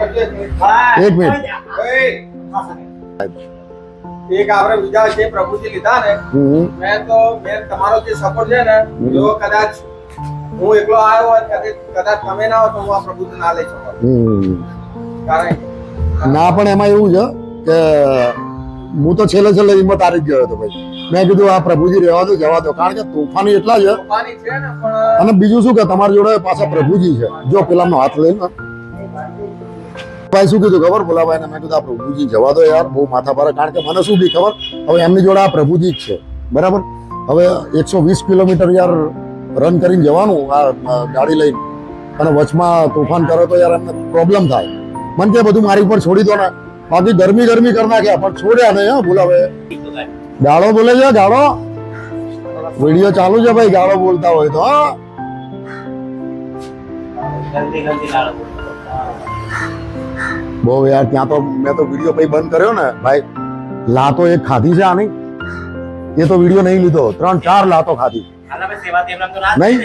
એક મિનિટ એક આપણે બીજા જે પ્રભુજી લીધા ને મેં તમારો જે સપોર્ટ છે ને જો કદાચ હું એકલો આવ્યો હોત કદાચ તમે ના હો તો હું આ પ્રભુજી ના લઈ શકું કારણ ના પણ એમાં એવું છે કે હું તો છેલ્લે હિંમત હારી જ ગયો હતો ભાઈ મેં કીધું આ પ્રભુજી રહેવા દો જવા દો કારણ કે તોફાની એટલા છે તોફાની છે ને પણ અને બીજું શું કે તમારી જોડે પાછા પ્રભુજી છે જો પેલાનો હાથ લઈને ભાઈ શું કીધું ખબર ભોલાભાઈ ને મેં કીધું આ પ્રભુજી જવા દો યાર બહુ માથા ભારે કારણ કે મને શું બી ખબર હવે એમની જોડે આ પ્રભુજી જ છે બરાબર હવે 120 કિલોમીટર યાર રન કરીને જવાનું આ ગાડી લઈને અને વચમાં તોફાન કરો તો યાર એમને પ્રોબ્લેમ થાય મને કે બધું મારી ઉપર છોડી દો ને બાકી ગરમી કરી નાખ્યા પણ છોડ્યા નહીં હા ભોલાભાઈ ગાળો બોલે છે ગાળો વિડીયો ચાલુ છે ભાઈ ગાળો બોલતા હોય તો હા બહુ યાર ત્યાં તો મેં તો વિડીયો પછી બંધ કર્યો ને ભાઈ લાતો એક ખાધી છે આની એ તો વિડીયો નહીં લીધો 3-4 લાતો ખાધી નહીં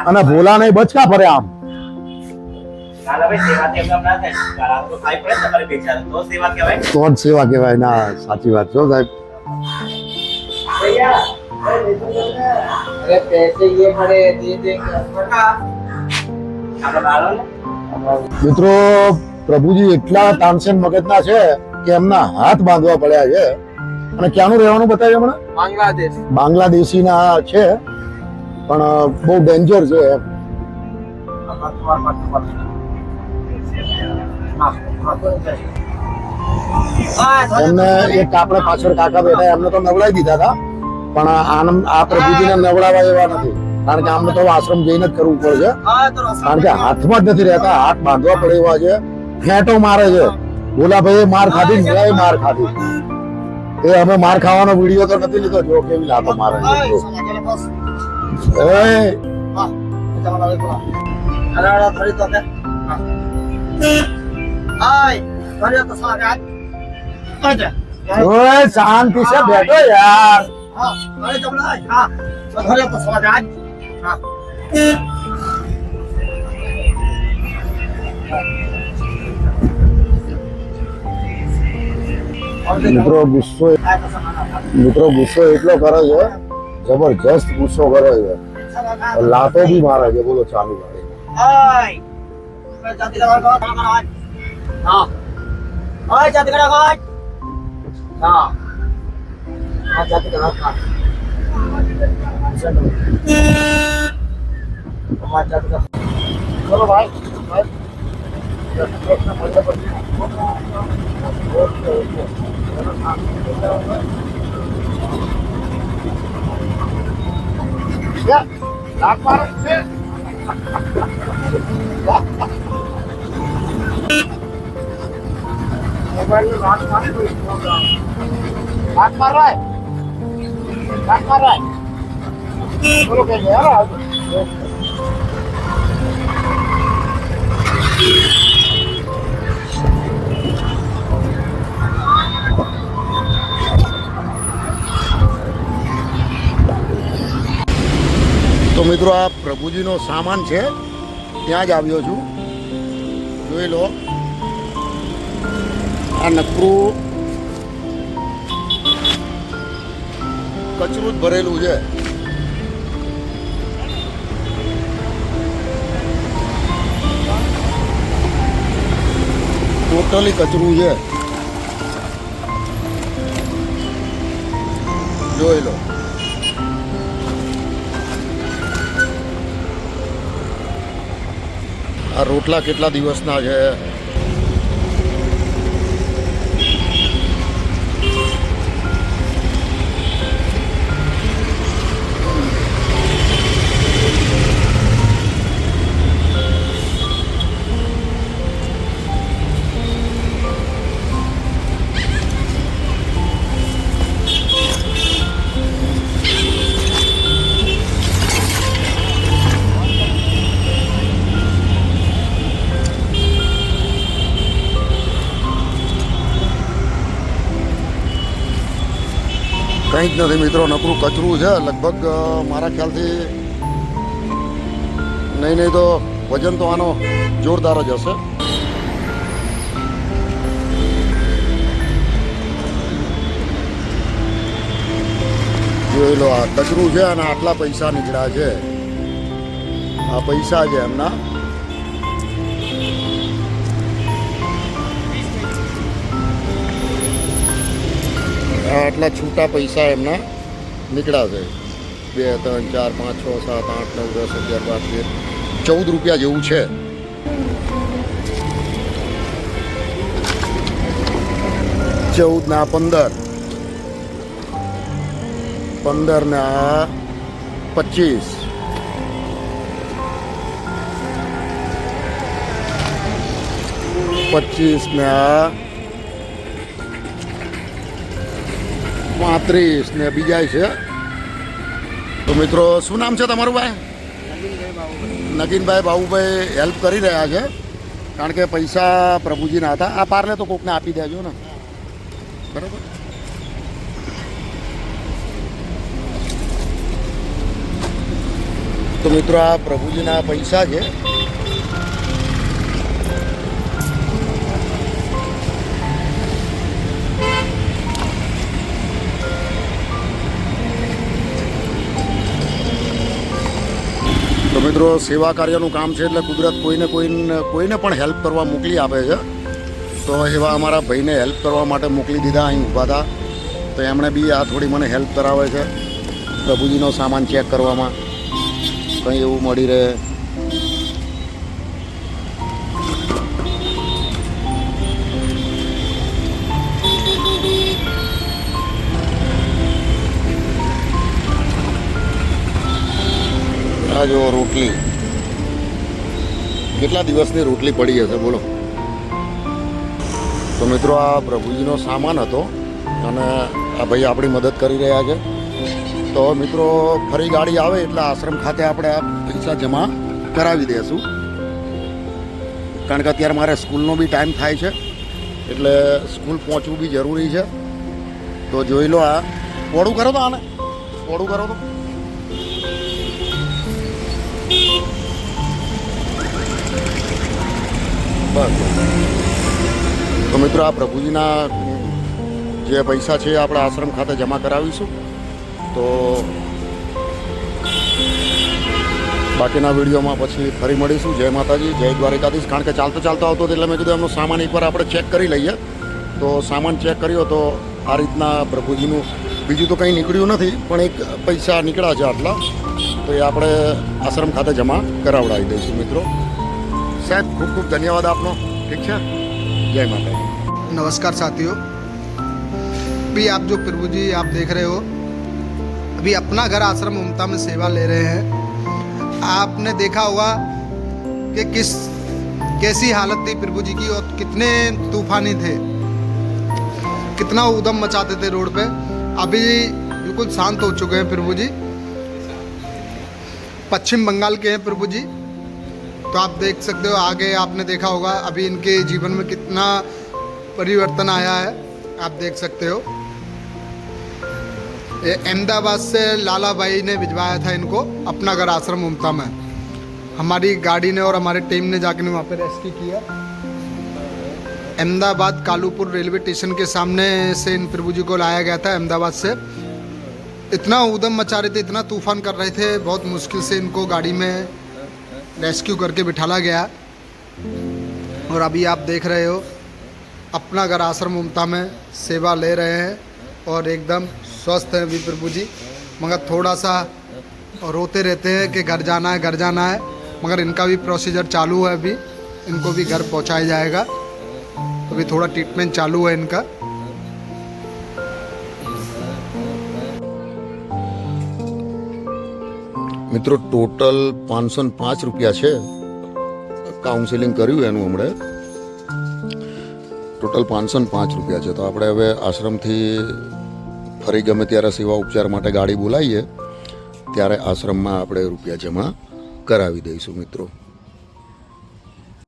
અને ભોલા નહીં બચકા ફરે આમ તો જ સેવા કહેવાય ના સાચી વાત છો સાહેબ મિત્રો પ્રભુજી એટલા તાનસેન મગજના છે કે એમના હાથ બાંધવા પડ્યા છે અને ક્યાંનું રહેવાનું બતાવ્યું હમણાં બાંગ્લાદેશી ના છે પણ બહુ ડેન્જર છે એમ એમને એક આપણે પાછળ કાકા બેઠા એમને તો નવડાવી દીધા હતા પણ આ પ્રભુજીને નવડાવવા એવા નથી કારણ કે આમને તો આશ્રમ જઈને જ કરવું પડશે કારણ કે હાથમાં જ નથી રહેતા હાથ બાંધવા પડે એવા છે ફેંટો મારે છે ભોલાભાઈ માર ખાધી મેં માર ખાધી એ અમે માર ખાવાનો વિડીયો તો નથી લીધો જો કેવી લાતો મારે શાંતિ से बैठो यार મિત્રો ગુસ્સો એટલો કરે છે જબરજસ્ત ગુસ્સો કરે છે લાતો બી મારે છે બોલો ચાલુ કરે चलो भाई मार रहा है बोलो कैसे यार તો મિત્રો આ પ્રભુજીનો સામાન છે ત્યાં જ આવ્યો છું જોઈ લો આ નકરું કચરું જ ભરેલું છે ટોટલી કચરું છે જોઈ લો આ રોટલા કેટલા દિવસના છે કંઈ જ નથી મિત્રો નકરું કચરું છે લગભગ મારા ખ્યાલથી નહીં તો વજન તો આનો જોરદાર જ હશે જોઈ લો, આ કચરું છે અને આટલા પૈસા નીકળ્યા છે. આ પૈસા છે એમના. આટલા છૂટા પૈસા એમના નીકળ્યા છે. 2, 3, 4, 5, 6, 7, 8, 9, 10, 11, 12, 14 રૂપિયા જેવું છે. 14 ના 15, 15 ના 25, 25 ના 35 ને બીજા છે. તો મિત્રો, શું નામ છે તમારું ભાઈ? નગીનભાઈ બાબુભાઈ હેલ્પ કરી રહ્યા છે, કારણ કે પૈસા પ્રભુજીના હતા. આ પારલે તો કોકને આપી દેજો ને, બરાબર? તો મિત્રો, આ પ્રભુજીના પૈસા છે. તો મિત્રો, સેવા કાર્યનું કામ છે એટલે કુદરત કોઈને પણ હેલ્પ કરવા મોકલી આપે છે. તો એવા અમારા ભાઈને હેલ્પ કરવા માટે મોકલી દીધા. અહીં ઊભા હતા તો એમણે બી આ થોડી મને હેલ્પ કરાવે છે પ્રભુજીનો સામાન ચેક કરવામાં, કંઈ એવું મળી રહે. આ જો રોટલી, કેટલા દિવસની રોટલી પડી હશે બોલો. તો મિત્રો, આ પ્રભુજીનો સામાન હતો અને આ ભાઈ આપણી મદદ કરી રહ્યા છે. તો મિત્રો, ફરી ગાડી આવે એટલે આશ્રમ ખાતે આપણે આ પૈસા જમા કરાવી દઈશું, કારણ કે અત્યારે મારે સ્કૂલનો બી ટાઈમ થાય છે એટલે સ્કૂલ પહોંચવું બી જરૂરી છે. તો જોઈ લો, આ પોડું કરો તો, આને પોડું કરો તો. તો મિત્રો, આ પ્રભુજીના જે પૈસા છે આપણે આશ્રમ ખાતે જમા કરાવીશું. તો બાકીના વિડીયોમાં પછી ફરી મળીશું. જય માતાજી, જય દ્વારિકાધીશ. કારણ કે ચાલતો આવતો હતો એટલે મેં કીધું એમનો સામાન એકવાર આપણે ચેક કરી લઈએ. તો સામાન ચેક કર્યો તો આ રીતના પ્રભુજીનું બીજું તો કંઈ નીકળ્યું નથી, પણ એક પૈસા નીકળ્યા છે આટલા. તો એ આપણે આશ્રમ ખાતે જમા કરાવડાવી દઈશું. મિત્રો સાહેબ, ખૂબ ખૂબ ધન્યવાદ આપનો. ઠીક છે, જય માતાજી. नमस्कार साथियों, अभी आप जो प्रभु जी आप देख रहे हो, अभी अपना घर आश्रम ममता में सेवा ले रहे हैं. आपने देखा होगा कि कैसी हालत थी प्रभु जी की और कितने तूफानी थे, कितना उदम मचाते थे रोड पे. अभी बिल्कुल शांत हो चुके हैं प्रभु जी. पश्चिम बंगाल के हैं प्रभु जी. तो आप देख सकते हो, आगे आपने देखा होगा अभी इनके जीवन में कितना परिवर्तन आया है, आप देख सकते हो. ये अहमदाबाद से लाला भाई ने भिजवाया था इनको अपना घर आश्रम ममता में. हमारी गाड़ी ने और हमारे टीम ने जाकर वहाँ पे रेस्क्यू किया. अहमदाबाद कालूपुर रेलवे स्टेशन के सामने से इन प्रभु जी को लाया गया था अहमदाबाद से. इतना उदम मचा रहे थे, इतना तूफान कर रहे थे, बहुत मुश्किल से इनको गाड़ी में रेस्क्यू करके बिठाला गया. और अभी आप देख रहे हो, अपना घर आश्रम ममता में सेवा ले रहे हैं और एकदम स्वस्थ हैं अभी प्रभु जी. मगर थोड़ा सा रोते रहते हैं कि घर जाना है, घर जाना है. मगर इनका भी प्रोसीजर चालू है, अभी इनको भी घर पहुंचाया जाएगा. तो अभी थोड़ा ट्रीटमेंट चालू है इनका. મિત્રો, ટોટલ 505 રૂપિયા છે. કાઉન્સેલિંગ કર્યું એનું હમણાં ટોટલ 505 રૂપિયા છે. તો આપણે હવે આશ્રમથી ફરી ગમે ત્યારે સેવા ઉપચાર માટે ગાડી બોલાવીએ ત્યારે આશ્રમમાં આપણે રૂપિયા જમા કરાવી દઈશું મિત્રો.